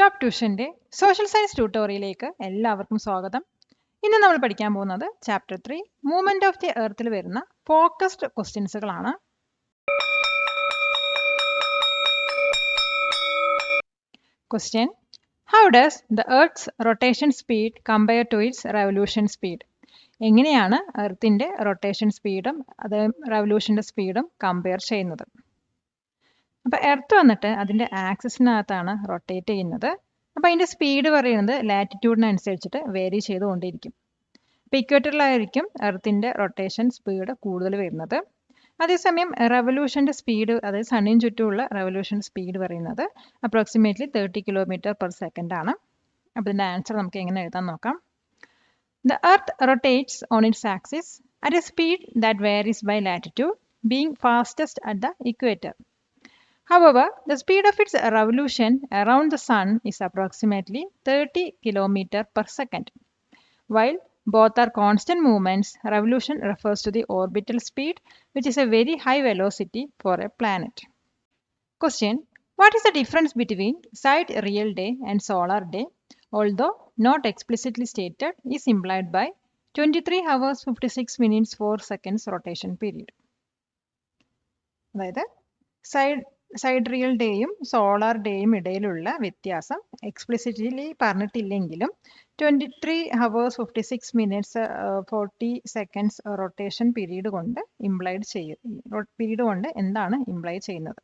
Top ട്യൂഷൻ്റെ social science ട്യൂട്ടോറിയലിലേക്ക് എല്ലാവർക്കും സ്വാഗതം. ഇന്ന് നമ്മൾ പഠിക്കാൻ പോകുന്നത് ചാപ്റ്റർ 3 മൂവ്മെന്റ് ഓഫ് ദി എർത്തിൽ വരുന്ന ഫോക്കസ്ഡ് ക്വസ്റ്റ്യൻസുകളാണ്. Question: how does the earth's rotation speed compare to its revolution speed? എങ്ങനെയാണ് എർത്തിന്റെ റൊട്ടേഷൻ സ്പീഡും അത് റെവല്യൂഷന്റെ സ്പീഡും കമ്പയർ ചെയ്യുന്നത്? അപ്പോൾ എർത്ത് വന്നിട്ട് അതിൻ്റെ ആക്സിസിനകത്താണ് റൊട്ടേറ്റ് ചെയ്യുന്നത്. അപ്പോൾ അതിൻ്റെ സ്പീഡ് പറയുന്നത് ലാറ്റിറ്റ്യൂഡിനനുസരിച്ചിട്ട് വേരി ചെയ്തുകൊണ്ടിരിക്കും. അപ്പോൾ ഇക്വേറ്ററിലായിരിക്കും എർത്തിൻ്റെ റൊട്ടേഷൻ സ്പീഡ് കൂടുതൽ വരുന്നത്. അതേസമയം റെവല്യൂഷൻ്റെ സ്പീഡ്, അതായത് സണ്ണിന് ചുറ്റുമുള്ള റെവല്യൂഷൻ സ്പീഡ് പറയുന്നത് അപ്രോക്സിമേറ്റ്ലി 30 km/s ആണ്. അപ്പോൾ ഇതിൻ്റെ ആൻസർ നമുക്ക് എങ്ങനെ എഴുതാൻ നോക്കാം. The earth rotates on its axis at a speed that varies by latitude, being fastest at the equator. However, the speed of its revolution around the Sun is approximately 30 km/s. While both are constant movements, revolution refers to the orbital speed, which is a very high velocity for a planet. Question: what is the difference between sidereal day and solar day? Although not explicitly stated, is implied by 23 hours 56 minutes 4 seconds rotation period. അതായത് സൈഡ്രിയൽ ഡേയും solar ഡേയും ഇടയിലുള്ള വ്യത്യാസം explicitly പറഞ്ഞിട്ടില്ലെങ്കിലും 23 hours 56 minutes 40 seconds rotation period കൊണ്ട് എന്താണ് imply ചെയ്യുന്നത്?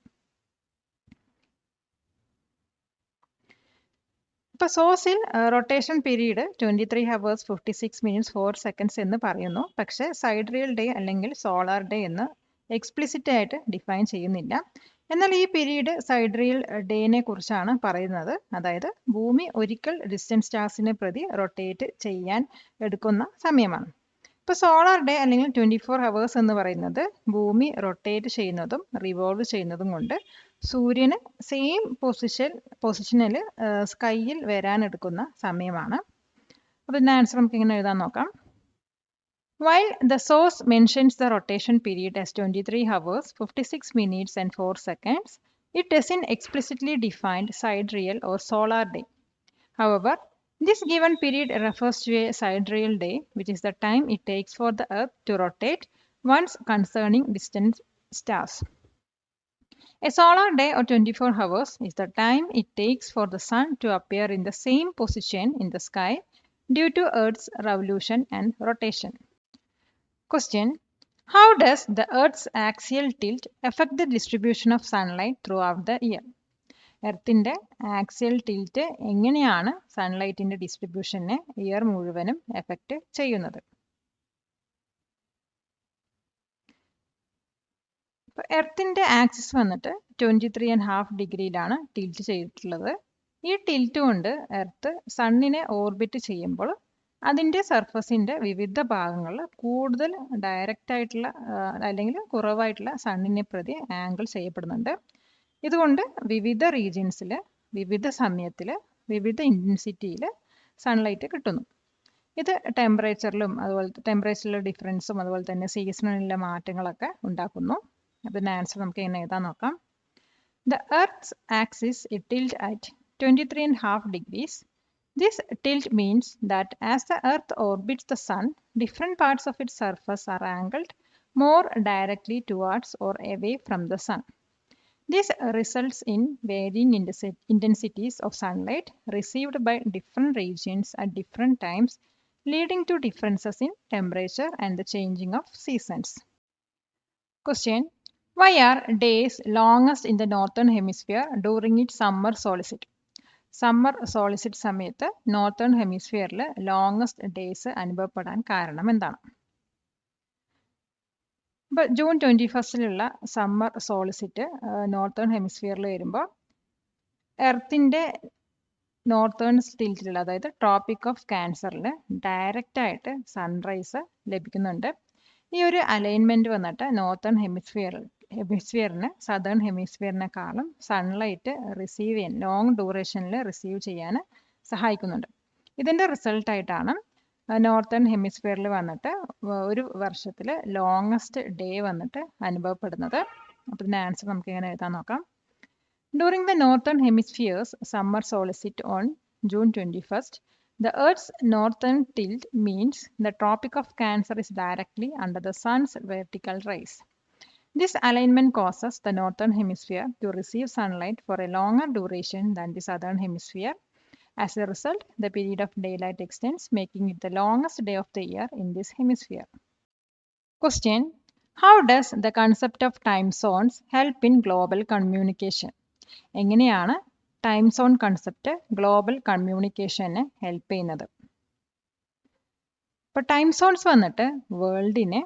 ഇപ്പോൾ സോഴ്സിൽ rotation period 23 hours 56 minutes 4 seconds എന്ന് പറയുന്നു. പക്ഷേ സൈഡ്രിയൽ ഡേ അല്ലെങ്കിൽ സോളാർ ഡേ എന്ന് എക്സ്പ്ലിസിറ്റ് ആയിട്ട് ഡിഫൈൻ ചെയ്യുന്നില്ല. എന്നാൽ ഈ പീരീഡ് സൈഡ്രിയൽ ഡേനെ കുറിച്ചാണ് പറയുന്നത്. അതായത് ഭൂമി ഒരിക്കൽ ഡിസ്റ്റൻസ് സ്റ്റാർസിനെ പ്രതി റൊട്ടേറ്റ് ചെയ്യാൻ എടുക്കുന്ന സമയമാണ്. ഇപ്പോൾ സോളാർ ഡേ അല്ലെങ്കിൽ 24 hours എന്ന് പറയുന്നത് ഭൂമി റൊട്ടേറ്റ് ചെയ്യുന്നതും റിവോൾവ് ചെയ്യുന്നതും കൊണ്ട് സൂര്യന് സെയിം പൊസിഷനിൽ സ്കൈയിൽ വരാനെടുക്കുന്ന സമയമാണ്. അപ്പോൾ ഇതിൻ്റെ ആൻസർ നമുക്ക് ഇങ്ങനെ എഴുതാൻ നോക്കാം. While the source mentions the rotation period as 23 hours 56 minutes and 4 seconds, it doesn't explicitly define sidereal or solar day. However, this given period refers to a sidereal day, which is the time it takes for the Earth to rotate once concerning distant stars. A solar day or 24 hours is the time it takes for the Sun to appear in the same position in the sky due to Earth's revolution and rotation. Question: how does the Earth's axial tilt affect the distribution of sunlight throughout the year? എർത്തിൻ്റെ axial tilt എങ്ങനെയാണ് സൺലൈറ്റിൻ്റെ ഡിസ്ട്രിബ്യൂഷനെ year മുഴുവനും effect ചെയ്യുന്നത്? ഇപ്പോൾ എർത്തിൻ്റെ axis വന്നിട്ട് 23.5 ഡിഗ്രിയിലാണ് tilt ചെയ്തിട്ടുള്ളത്. ഈ tilt കൊണ്ട് എർത്ത് സണ്ണിനെ ഓർബിറ്റ് ചെയ്യുമ്പോൾ അതിൻ്റെ സർഫസിൻ്റെ വിവിധ ഭാഗങ്ങൾ കൂടുതൽ ഡയറക്റ്റ് ആയിട്ടുള്ള അല്ലെങ്കിൽ കുറവായിട്ടുള്ള സണ്ണിനെ പ്രതി ആംഗിൾ ചെയ്യപ്പെടുന്നുണ്ട്. ഇതുകൊണ്ട് വിവിധ റീജിയൻസിൽ വിവിധ സമയത്തിൽ വിവിധ ഇൻറ്റൻസിറ്റിയിൽ സൺലൈറ്റ് കിട്ടുന്നു. ഇത് ടെമ്പറേച്ചറിലെ ഡിഫറൻസും അതുപോലെ തന്നെ സീസണിലെ മാറ്റങ്ങളൊക്കെ ഉണ്ടാക്കുന്നു. അതിൻ്റെ ആൻസർ നമുക്ക് എങ്ങനെ എഴുതാൻ നോക്കാം. The earth's axis it tilt at 23.5 degrees. This tilt means that as the Earth orbits the Sun, different parts of its surface are angled more directly towards or away from the Sun. This results in varying intensities of sunlight received by different regions at different times, leading to differences in temperature and the changing of seasons. Question: why are days longest in the northern hemisphere during its summer solstice? Summer solstice സമയത്ത് northern ഹെമിസ്ഫിയറിൽ longest days അനുഭവപ്പെടാൻ കാരണം എന്താണ്? ഇപ്പോൾ June 21 summer solstice northern ഹെമിസ്ഫിയറിൽ വരുമ്പോൾ എർത്തിൻ്റെ northern ടിൽറ്റിലുള്ള, അതായത് ട്രോപ്പിക് ഓഫ് ക്യാൻസറിൽ ഡയറക്റ്റായിട്ട് സൺറൈസ് ലഭിക്കുന്നുണ്ട്. ഈ ഒരു അലൈൻമെൻറ്റ് വന്നിട്ട് നോർത്തേൺ ഹെമിസ്ഫിയറിന് സദേൺ ഹെമിസ്ഫിയറിനെക്കാളും സൺലൈറ്റ് റിസീവ് ചെയ്യാൻ, ലോങ് ഡ്യൂറേഷനിൽ റിസീവ് ചെയ്യാൻ സഹായിക്കുന്നുണ്ട്. ഇതിൻ്റെ റിസൾട്ടായിട്ടാണ് നോർത്തേൺ ഹെമിസ്ഫിയറിൽ വന്നിട്ട് ഒരു വർഷത്തിൽ ലോങ്ങസ്റ്റ് ഡേ വന്നിട്ട് അനുഭവപ്പെടുന്നത്. അപ്പോൾ ഇതിൻ്റെ ആൻസർ നമുക്ക് എങ്ങനെ എഴുതാൻ നോക്കാം. During the northern hemisphere's summer solstice on June 21st, the Earth's northern tilt means the Tropic of Cancer is directly under the Sun's vertical rays. This alignment causes the northern hemisphere to receive sunlight for a longer duration than the southern hemisphere. As a result, the period of daylight extends, making it the longest day of the year in this hemisphere. Question: How does the concept of time zones help in global communication? എങ്ങനെയാണ് time zone concept global കമ്മ്യൂണിക്കേഷന് help ചെയ്യുന്നത്? ഇപ്പോൾ time zones വന്നിട്ട് വേൾഡിനെ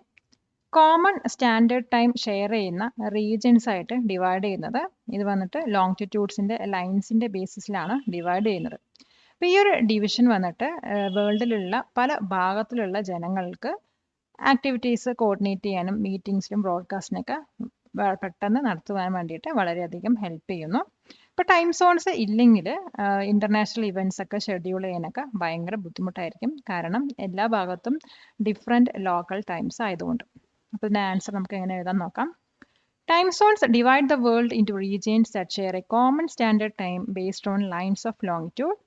common standard time share ചെയ്യുന്ന regions ആയിട്ട് divide ചെയ്യുന്നത്. ഇത് വന്നിട്ട് ലോങ്റ്റിറ്റ്യൂഡ്സിൻ്റെ ലൈൻസിൻ്റെ ബേസിസിലാണ് divide ചെയ്യുന്നത്. അപ്പോൾ ഈ ഒരു ഡിവിഷൻ വന്നിട്ട് വേൾഡിലുള്ള പല ഭാഗത്തിലുള്ള ജനങ്ങൾക്ക് ആക്ടിവിറ്റീസ് കോർഡിനേറ്റ് ചെയ്യാനും മീറ്റിംഗ്സിലും ബ്രോഡ്കാസ്റ്റിനൊക്കെ പെട്ടെന്ന് നടത്തുവാൻ വേണ്ടിയിട്ട് വളരെയധികം ഹെൽപ്പ് ചെയ്യുന്നു. ഇപ്പോൾ ടൈം സോൺസ് ഇല്ലെങ്കിൽ ഇൻ്റർനാഷണൽ ഇവൻറ്റ്സ് ഒക്കെ ഷെഡ്യൂൾ ചെയ്യാനൊക്കെ ഭയങ്കര ബുദ്ധിമുട്ടായിരിക്കും. കാരണം എല്ലാ ഭാഗത്തും ഡിഫറെൻറ്റ് ലോക്കൽ ടൈംസ് ആയതുകൊണ്ട്. അപ്പോൾ ഇതിൻ്റെ ആൻസർ നമുക്ക് എങ്ങനെ എഴുതാൻ നോക്കാം. Time zones divide the world into regions that share a common standard time based on lines of longitude.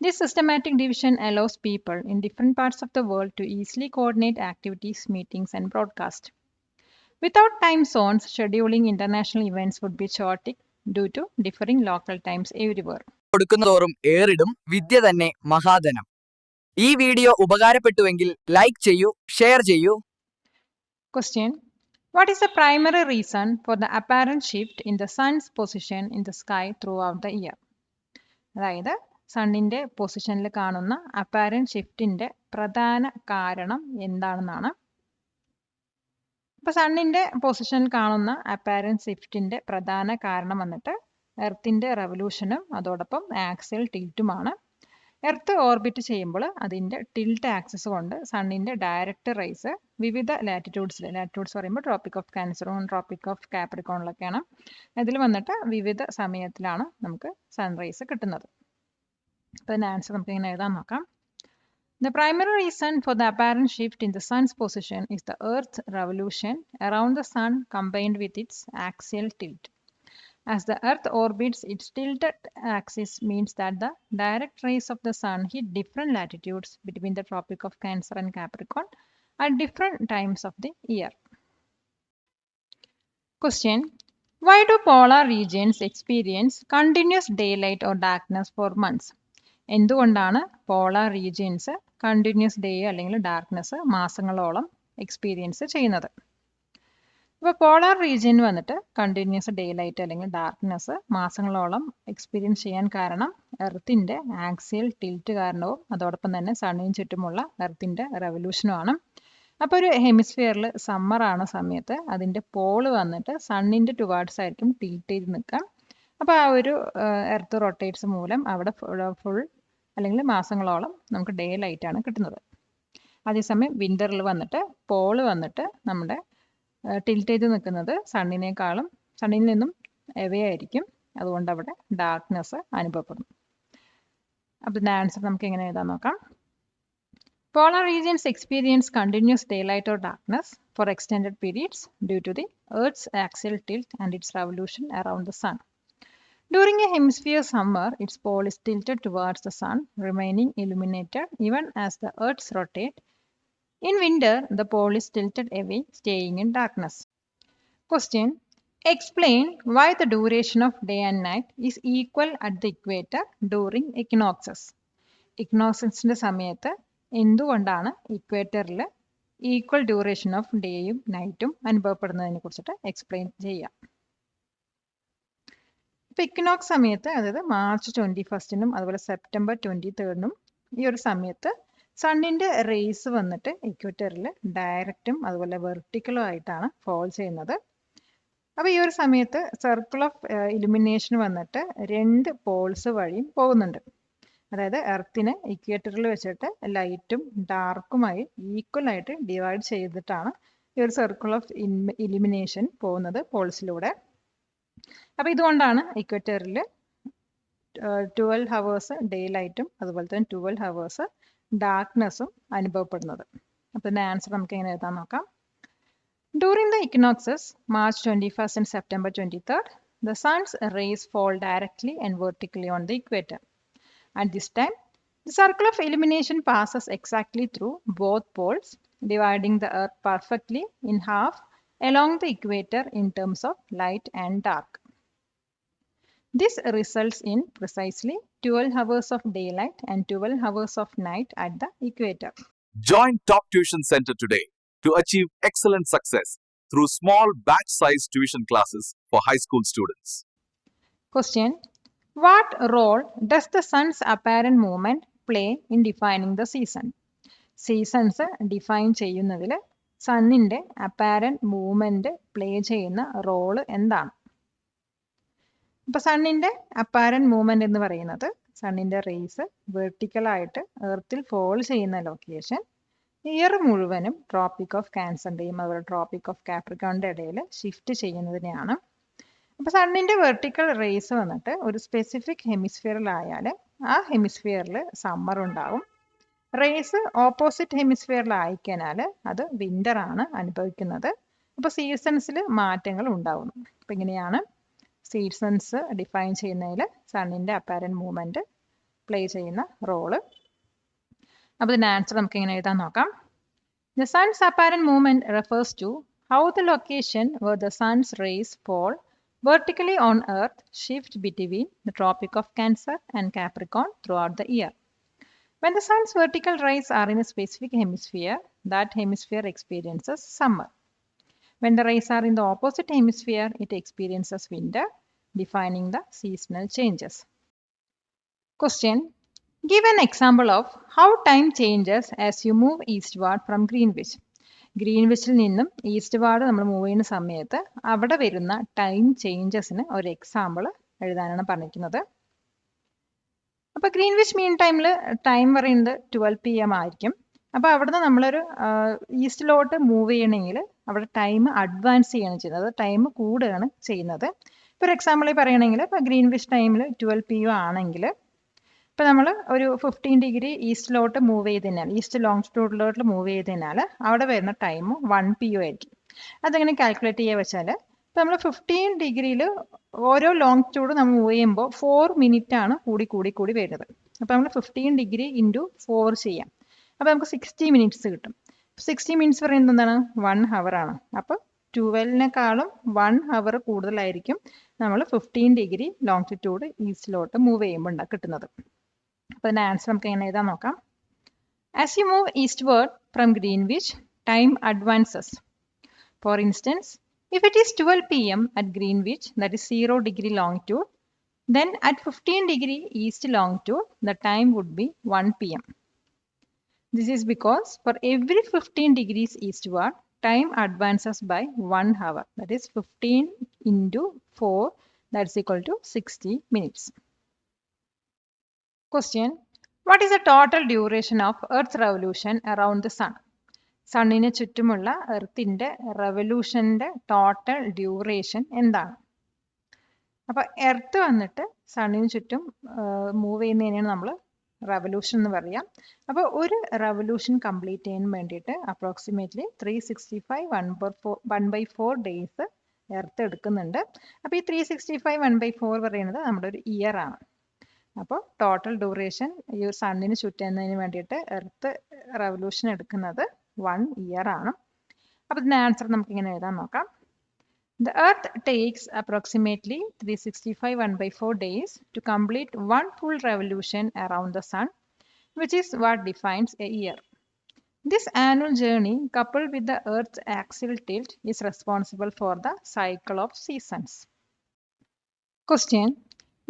This systematic division allows people in different parts of the world to easily coordinate activities, meetings, and broadcast. Without time zones, scheduling international events would be chaotic due to differing local times everywhere. കൊടുക്കുന്നതോറും ഏറിടും വിദ്യ തന്നെ മഹാധനം. ഈ video ഉപകാരപ്പെട്ടുവെങ്കിൽ like ചെയ്യൂ, share ചെയ്യൂ. Question: What is the primary reason for the apparent shift in the sun's position in the sky throughout the year? അതായത് സണ്ണിൻ്റെ പൊസിഷനിൽ കാണുന്ന apparent ഷിഫ്റ്റിൻ്റെ പ്രധാന കാരണം എന്താണെന്നാണ്. ഇപ്പോൾ സണ്ണിൻ്റെ പൊസിഷനിൽ കാണുന്ന അപ്പാരൻറ്റ് ഷിഫ്റ്റിൻ്റെ പ്രധാന കാരണം വന്നിട്ട് എർത്തിൻ്റെ റെവല്യൂഷനും അതോടൊപ്പം ആക്സിയൽ ടിൽറ്റുമാണ്. എർത്ത് ഓർബിറ്റ് ചെയ്യുമ്പോൾ അതിൻ്റെ ടിൽറ്റ് ആക്സിസ് കൊണ്ട് സണ്ണിൻ്റെ ഡയറക്റ്റ് റേസ് വിവിധ ലാറ്റിറ്റ്യൂഡ്സ് പറയുമ്പോൾ ട്രോപ്പിക് ഓഫ് ക്യാൻസറും ട്രോപ്പിക് ഓഫ് കാപ്രിക്കോണിലൊക്കെയാണ്. ഇതിൽ വന്നിട്ട് വിവിധ സമയത്തിലാണ് നമുക്ക് സൺറൈസ് കിട്ടുന്നത്. അപ്പോൾ ഇതിൻ്റെ ആൻസർ നമുക്ക് ഇങ്ങനെ എഴുതാൻ നോക്കാം. The primary reason for the apparent shift in the sun's position is the Earth's revolution around the sun combined with its axial tilt. As the Earth orbits, its tilted axis means that the direct rays of the sun hit different latitudes between the Tropic of Cancer and Capricorn at different times of the year. Question: Why do polar regions experience continuous daylight or darkness for months? എന്തുകൊണ്ടാണ് polar regions continuous day അല്ലെങ്കിൽ darkness മാസങ്ങളോളം experience ചെയ്യുന്നത്? ഇപ്പോൾ polar region വന്നിട്ട് continuous day light അല്ലെങ്കിൽ darkness മാസങ്ങളോളം experience ചെയ്യാൻ കാരണം എർത്തിൻ്റെ ആക്സിയൽ ടിൽറ്റ് കാരണവും അതോടൊപ്പം തന്നെ സണ്ണിന് ചുറ്റുമുള്ള എർത്തിൻ്റെ റെവല്യൂഷനുമാണ്. അപ്പോൾ ഒരു ഹെമിസ്ഫിയറിൽ സമ്മറാണ് സമയത്ത് അതിൻ്റെ പോള് വന്നിട്ട് സണ്ണിൻ്റെ ടുവാർഡ്സ് ആയിരിക്കും ടിൽറ്റ് ചെയ്ത് നിൽക്കുക. അപ്പോൾ ആ ഒരു എർത്ത് റൊട്ടേറ്റ്സ് മൂലം അവിടെ ഫുൾ അല്ലെങ്കിൽ മാസങ്ങളോളം നമുക്ക് ഡേ ലൈറ്റാണ് കിട്ടുന്നത്. അതേസമയം വിൻ്ററിൽ വന്നിട്ട് പോള് വന്നിട്ട് നമ്മുടെ ടിൽറ്റ് ചെയ്ത് നിൽക്കുന്നത് സണ്ണിൽ നിന്നും എവേ ആയിരിക്കും. അതുകൊണ്ട് അവിടെ ഡാർക്ക്നെസ് അനുഭവപ്പെടുന്നു. അപ്പോൾ ഇതിൻ്റെ ആൻസർ നമുക്ക് എങ്ങനെ എഴുതാൻ നോക്കാം. Polar regions experience continuous daylight or darkness for extended periods due to the Earth's axial tilt and its revolution around the sun. During a hemisphere summer, its pole is tilted towards the sun, remaining illuminated even as the Earth's rotate. In winter, the pole is tilted away, staying in darkness. Question: Explain why the duration of day and night is equal at the equator during equinoxes. ഇക്നോക്സിൻ്റെ സമയത്ത് എന്തുകൊണ്ടാണ് ഇക്വേറ്ററിൽ equal duration of ഡേയും നൈറ്റും അനുഭവപ്പെടുന്നതിനെ കുറിച്ചിട്ട് explain ചെയ്യാം. ഇപ്പോൾ equinox സമയത്ത് അതായത് March 21 അതുപോലെ September 23 ഈ ഒരു സമയത്ത് സണ്ണിൻ്റെ റേസ് വന്നിട്ട് ഇക്വേറ്ററിൽ ഡയറക്റ്റും അതുപോലെ വെർട്ടിക്കലും ആയിട്ടാണ് ഫോൾ ചെയ്യുന്നത്. അപ്പോൾ ഈ ഒരു സമയത്ത് സർക്കിൾ ഓഫ് ഇലുമിനേഷൻ വന്നിട്ട് 2 പോൾസ് വഴിയും പോകുന്നുണ്ട്. അതായത് എർത്തിനെ ഇക്വേറ്ററിൽ വെച്ചിട്ട് ലൈറ്റും ഡാർക്കുമായി ഈക്വലായിട്ട് ഡിവൈഡ് ചെയ്തിട്ടാണ് ഈ ഒരു സർക്കിൾ ഓഫ് ഇലുമിനേഷൻ പോകുന്നത് പോൾസിലൂടെ. അപ്പോൾ ഇതുകൊണ്ടാണ് ഇക്വേറ്ററിൽ 12 hours ഡേ ലൈറ്റും അതുപോലെ തന്നെ 12 hours ഡാർക്ക്നെസ്സും അനുഭവപ്പെടുന്നത്. അപ്പോൾ ഇതിൻ്റെ ആൻസർ നമുക്ക് എങ്ങനെ എഴുതാൻ നോക്കാം. During the equinoxes, March 21st and September 23rd, the sun's rays fall directly and vertically on the equator. At this time, the circle of illumination passes exactly through both poles, dividing the earth perfectly in half along the equator in terms of light and dark. This results in precisely 12 hours of daylight and 12 hours of night at the equator. Join Top Tuition Center today to achieve excellent success through small batch-sized tuition classes for high school students. Question: what role does the sun's apparent movement play in defining the season? Seasons define ചെയ്യുന്നതിൽ സണ്ണിന്റെ apparent movement play ചെയ്യുന്ന role എന്താണ്? ഇപ്പൊ സണ്ണിന്റെ apparent movement എന്ന് പറയുന്നത് സണ്ണിന്റെ raise വെർട്ടിക്കലായിട്ട് എർത്തിൽ fall ചെയ്യുന്ന location year മുഴുവനും tropic of ക്യാൻസറിന്റെയും അതുപോലെ tropic of കാപ്രിക്കോണിന്റെ ഇടയിൽ ഷിഫ്റ്റ് ചെയ്യുന്നതിനെയാണ്. അപ്പൊ സണ്ണിന്റെ വെർട്ടിക്കൽ റേസ് വന്നിട്ട് ഒരു സ്പെസിഫിക് ഹെമിസ്ഫിയറിലായാൽ ആ ഹെമിസ്ഫിയറിൽ സമ്മർ ഉണ്ടാവും. റേസ് ഓപ്പോസിറ്റ് ഹെമിസ്ഫിയറിൽ ആയിക്കഴിഞ്ഞാൽ അത് വിന്റർ ആണ് അനുഭവിക്കുന്നത്. അപ്പോൾ സീസൺസിൽ മാറ്റങ്ങൾ ഉണ്ടാവുന്നു. അപ്പം ഇങ്ങനെയാണ് സീസൺസ് ഡിഫൈൻ ചെയ്യുന്നതിൽ സണ്ണിന്റെ അപ്പാരന്റ് മൂവ്മെന്റ് പ്ലേ ചെയ്യുന്ന റോള്. അപ്പോൾ ഇതിന്റെ ആൻസർ നമുക്ക് ഇങ്ങനെ എഴുതാൻ നോക്കാം. The sun's apparent movement refers to how the location where the sun's rays fall vertically on Earth shift between the Tropic of Cancer and Capricorn throughout the year. When the sun's vertical rays are in a specific hemisphere, that hemisphere experiences summer. When the rays are in the opposite hemisphere, it experiences winter, defining the seasonal changes. Question: give an example of how time changes as you move eastward from Greenwich. ഗ്രീൻവിച്ചിൽ നിന്നും ഈസ്റ്റ്വാർഡ് നമ്മൾ move ചെയ്യുന്ന സമയത്ത് അവിടെ വരുന്ന time ചേഞ്ചസിന് ഒരു example എഴുതാനാണ് പറഞ്ഞിരിക്കുന്നത്. അപ്പോൾ ഗ്രീൻവിച്ച് മീൻ ടൈമിൽ ടൈം പറയുന്നത് 12 PM ആയിരിക്കും. അപ്പോൾ അവിടുന്ന് നമ്മളൊരു ഈസ്റ്റിലോട്ട് മൂവ് ചെയ്യണമെങ്കിൽ അവിടെ ടൈം അഡ്വാൻസ് ചെയ്യാണ് ചെയ്യുന്നത്, ടൈം കൂടുകയാണ് ചെയ്യുന്നത്. ഇപ്പോൾ ഒരു എക്സാമ്പിൾ പറയുകയാണെങ്കിൽ ഇപ്പോൾ ഗ്രീൻവിച്ച് ടൈമിൽ 12 PM ആണെങ്കിൽ ഇപ്പോൾ നമ്മൾ ഒരു 15 ഡിഗ്രി ഈസ്റ്റിലോട്ട് മൂവ് ചെയ്തതിനാൽ ഈസ്റ്റ് ലോങ്സ്റ്റിറ്റ്യൂഡിലോട്ട് മൂവ് ചെയ്തതിനാൽ അവിടെ വരുന്ന ടൈം 1 PM ആയിരിക്കും. അതെങ്ങനെ കാൽക്കുലേറ്റ് ചെയ്യുക വെച്ചാൽ ഇപ്പോൾ നമ്മൾ 15 ഡിഗ്രിയിൽ ഓരോ ലോങ്സ്റ്റിറ്റ്യൂഡ് നമ്മൾ മൂവ് ചെയ്യുമ്പോൾ 4 മിനിറ്റ് ആണ് കൂടി വരുന്നത്. അപ്പോൾ നമ്മൾ 15 ഡിഗ്രി ഇൻറ്റു 4 ചെയ്യാം. അപ്പോൾ നമുക്ക് 60 മിനിറ്റ്സ് കിട്ടും. 60 മിനിറ്റ്സ് പറയുന്നത് എന്താണ്? 1 hour ആണ്. അപ്പോൾ 12നേക്കാളും 1 hour കൂടുതലായിരിക്കും നമ്മൾ 15 ഡിഗ്രി ലോങ്സ്റ്റിറ്റ്യൂഡ് ഈസ്റ്റിലോട്ട് മൂവ് ചെയ്യുമ്പോൾ കിട്ടുന്നത്. അപ്പോൾ അതിൻ്റെ ആൻസർ നമുക്ക് എങ്ങനെ എഴുതാൻ നോക്കാം. As you move eastward from Greenwich, time advances. For instance, if it is 12 PM at Greenwich, that is 0 degree longitude, then at 15 degree east longitude, the time would be 1 PM. This is because for every 15 degrees eastward, time advances by 1 hour. That is 15 into 4, that's equal to 60 minutes. Question: what is the total duration of Earth's revolution around the sun? സണ്ണിന് ചുറ്റുമുള്ള എർത്തിൻ്റെ റെവല്യൂഷൻ്റെ total duration എന്താണ്? അപ്പോൾ earth വന്നിട്ട് സണ്ണിന് ചുറ്റും move ചെയ്യുന്നതിനാണ് നമ്മൾ revolution എന്ന് പറയാം. അപ്പോൾ ഒരു റെവല്യൂഷൻ കംപ്ലീറ്റ് ചെയ്യാൻ വേണ്ടിയിട്ട് അപ്രോക്സിമേറ്റ്ലി 365 1/4 ഡേയ്സ് എർത്ത് എടുക്കുന്നുണ്ട്. അപ്പോൾ ഈ 365 1/4 പറയുന്നത് നമ്മുടെ ഒരു ഇയർ ആണ്. അപ്പോൾ ടോട്ടൽ ഡ്യൂറേഷൻ ഈ സണ്ണിന് ചുറ്റുന്നതിന് വേണ്ടിയിട്ട് എർത്ത് റെവല്യൂഷൻ എടുക്കുന്നത് 1 year ആണ്. അപ്പോൾ ഇതിൻ്റെ ആൻസർ നമുക്ക് ഇങ്ങനെ എഴുതാൻ നോക്കാം. The Earth takes approximately 365 1/4 days to complete one full revolution around the sun, which is what defines a year. This annual journey, coupled with the Earth's axial tilt, is responsible for the cycle of seasons. Question: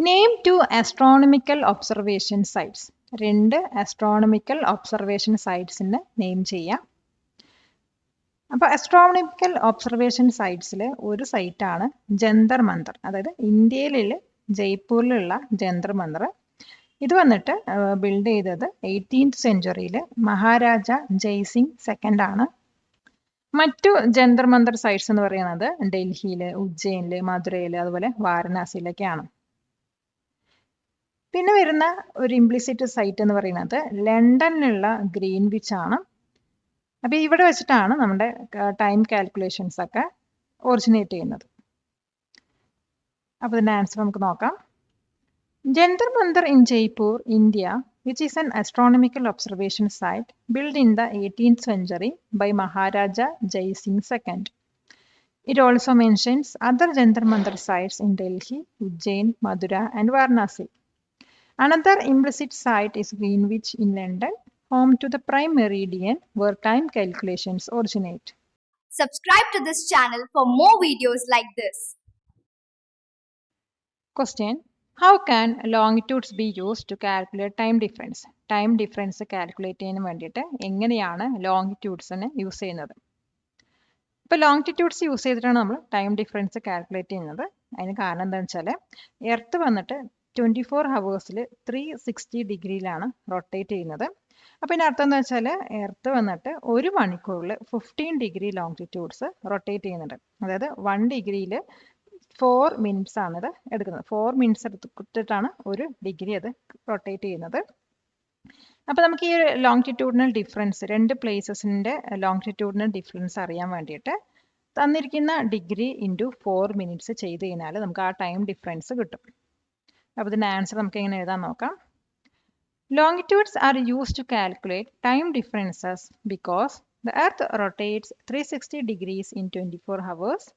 name 2 astronomical observation sites. 2 astronomical observation sites-നെ name ചെയ്യാം. അപ്പോൾ astronomical observation സൈറ്റ്സിൽ ഒരു സൈറ്റാണ് ജന്തർ മന്തർ, അതായത് ഇന്ത്യയിലുള്ള ജയ്പൂരിലുള്ള ജന്തർ മന്തർ. ഇത് വന്നിട്ട് build ചെയ്തത് 18th century Maharaja Jaising second ആണ്. മറ്റു ജന്തർ മന്തർ സൈറ്റ്സ് എന്ന് പറയുന്നത് ഡൽഹിയിൽ, ഉജ്ജയിനിൽ, മധുരയിൽ, അതുപോലെ വാരണാസിയിലൊക്കെയാണ്. പിന്നെ വരുന്ന ഒരു ഇംപ്ലിസിറ്റ് സൈറ്റ് എന്ന് പറയുന്നത് ലണ്ടനിലുള്ള ഗ്രീൻവിച്ച് ആണ്. അപ്പോൾ ഇവിടെ വെച്ചിട്ടാണ് നമ്മുടെ ടൈം കാൽക്കുലേഷൻസ് ഒക്കെ ഒറിജിനേറ്റ് ചെയ്യുന്നത്. അപ്പോൾ ഇതിൻ്റെ ആൻസർ നമുക്ക് നോക്കാം. Jantar Mantar in Jaipur, India, which is an astronomical observation site built in the 18th century by Maharaja Jai Singh II. It also mentions other Jantar Mantar sites in Delhi, Ujjain, Madura, and Varanasi. Another implicit site is Greenwich in London, home to the prime meridian where time calculations originate. Subscribe to this channel for more videos like this. Question: How can longitudes be used to calculate time difference? Time difference calculate ചെയ്യാൻ വേണ്ടിയിട്ട് എങ്ങനെയാണ് ലോങ്ങിറ്റ്യൂഡ്സിനെ use ചെയ്യുന്നത്? ഇപ്പോൾ ലോങ്ങിറ്റ്യൂഡ്സ് use ചെയ്തിട്ടാണ് നമ്മൾ time difference calculate ചെയ്യുന്നത്. അതിന് കാരണം എന്താണെന്ന് വെച്ചാൽ എർത്ത് വന്നിട്ട് 24 ഹവേഴ്സിൽ 360 ഡിഗ്രിയിലാണ് റൊട്ടേറ്റ് ചെയ്യുന്നത്. അപ്പോൾ ഇതിൻ്റെ അർത്ഥം എന്താ വെച്ചാൽ എർത്ത് വന്നിട്ട് 1 മണിക്കൂറിൽ 15 ഡിഗ്രി ലോങ്ങിറ്റ്യൂഡ്സ് റൊട്ടേറ്റ് ചെയ്യുന്നുണ്ട്. അതായത് 1 ഡിഗ്രിയിൽ 4 മിനിറ്റ്സ് ആണ് ഇത് എടുക്കുന്നത്. 4 മിനിറ്റ്സ് എടുത്തിട്ടാണ് 1 ഡിഗ്രി അത് റൊട്ടേറ്റ് ചെയ്യുന്നത്. അപ്പോൾ നമുക്ക് ഈ ലോങ്ങിറ്റ്യൂഡിനൽ ഡിഫറൻസ്, 2 പ്ലേസസിൻ്റെ ലോങ്ങിറ്റ്യൂഡിനൽ ഡിഫറൻസ് അറിയാൻ വേണ്ടിയിട്ട് തന്നിരിക്കുന്ന ഡിഗ്രി ഇൻറ്റു 4 മിനിറ്റ്സ് ചെയ്ത് കഴിഞ്ഞാൽ നമുക്ക് ആ ടൈം ഡിഫറൻസ് കിട്ടും. അപ്പോൾ ഇതിൻ്റെ ആൻസർ നമുക്ക് എങ്ങനെ എഴുതാൻ നോക്കാം. Longitudes are used to calculate time differences because the earth rotates 360 degrees in 24 hours.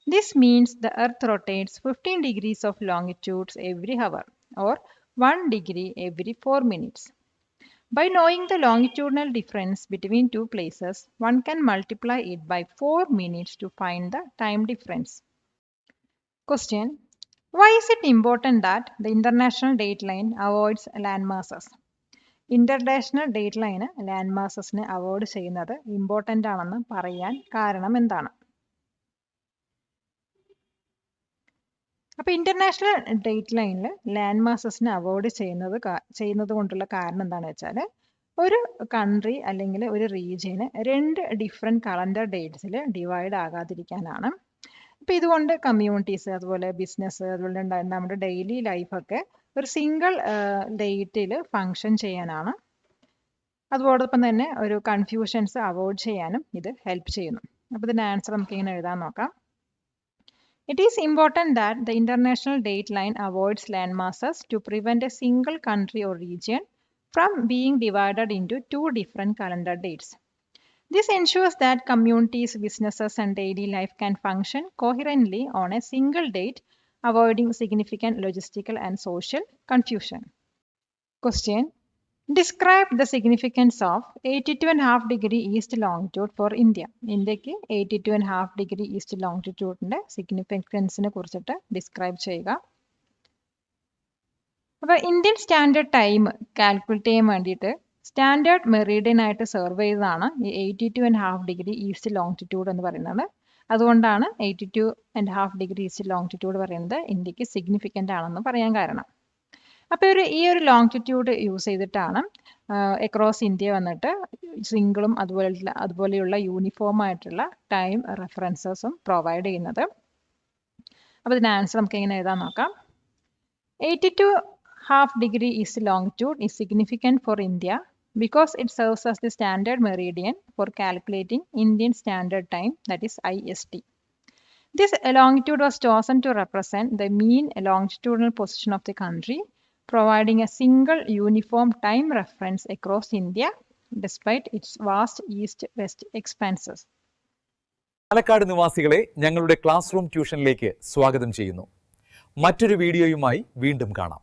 This means the Earth rotates 15 degrees of longitudes every hour or 1 degree every 4 minutes. By knowing the longitudinal difference between two places, one can multiply it by 4 minutes to find the time difference. Question: Why is it important that the International Dateline avoids landmasses? International Dateline landmassesനെ avoid ചെയ്യുന്നത് important ആണെന്ന് പറയാൻ കാരണം എന്താണ്? അപ്പോൾ international date ലൈനിൽ land മാസസിനെ avoid ചെയ്യുന്നത് കൊണ്ടുള്ള കാരണം എന്താണെന്ന് വെച്ചാൽ ഒരു കൺട്രി അല്ലെങ്കിൽ ഒരു റീജിയന് 2 ഡിഫറെൻറ്റ് കലണ്ടർ ഡേറ്റ്സിൽ ഡിവൈഡ് ആകാതിരിക്കാനാണ്. അപ്പോൾ ഇതുകൊണ്ട് കമ്മ്യൂണിറ്റീസ്, അതുപോലെ ബിസിനസ്, അതുപോലെ നമ്മുടെ ഡെയിലി ലൈഫൊക്കെ ഒരു സിംഗിൾ ഡേറ്റിൽ ഫങ്ഷൻ ചെയ്യാനാണ്. അതോടൊപ്പം തന്നെ ഒരു കൺഫ്യൂഷൻസ് അവോയ്ഡ് ചെയ്യാനും ഇത് ഹെൽപ്പ് ചെയ്യുന്നു. അപ്പോൾ ഇതിൻ്റെ ആൻസർ നമുക്ക് ഇങ്ങനെ എഴുതാൻ നോക്കാം. It is important that the international date line avoids landmasses to prevent a single country or region from being divided into 2 different calendar dates. This ensures that communities, businesses, and daily life can function coherently on a single date, avoiding significant logistical and social confusion. Question: Describe the significance of 82.5 degree east longitude for India. ഇന്ത്യക്ക് 82.5 degree east longitudeന്റെ സിഗ്നിഫിക്കൻസിനെ കുറിച്ചിട്ട് describe ചെയ്യുക. അപ്പോൾ Indian standard time calculate ചെയ്യാൻ വേണ്ടിയിട്ട് standard Meridian ആയിട്ട് serve ചെയ്തതാണ് ഈ 82.5 degree east longitude എന്ന് പറയുന്നത്. അതുകൊണ്ടാണ് 82.5 degree ഈസ്റ്റ് ലോങ്ങിറ്റ്യൂഡ് പറയുന്നത് ഇന്ത്യക്ക് സിഗ്നിഫിക്കൻ്റ് ആണെന്ന് പറയാൻ കാരണം. അപ്പോൾ ഈ ഒരു ലോങ്ങിറ്റ്യൂഡ് യൂസ് ചെയ്തിട്ടാണ് അക്രോസ് ഇന്ത്യ വന്നിട്ട് സിംഗിളും അതുപോലെയുള്ള യൂണിഫോം ആയിട്ടുള്ള ടൈം റെഫറൻസസും പ്രൊവൈഡ് ചെയ്യുന്നത്. അപ്പോൾ ഇതിൻ്റെ ആൻസർ നമുക്ക് എങ്ങനെ എഴുതാൻ നോക്കാം. 82.5 degree east longitude is significant for India because it serves as the standard meridian for calculating Indian Standard Time, that is IST. This longitude was chosen to represent the mean longitudinal position of the country, providing a single uniform time reference across India despite its vast east-west expanses. Palakkad നിവാസികളെ ഞങ്ങളുടെ class room ട്യൂഷനിലേക്ക് സ്വാഗതം ചെയ്യുന്നു. മറ്റൊരു വീഡിയോയുമായി വീണ്ടും കാണാം.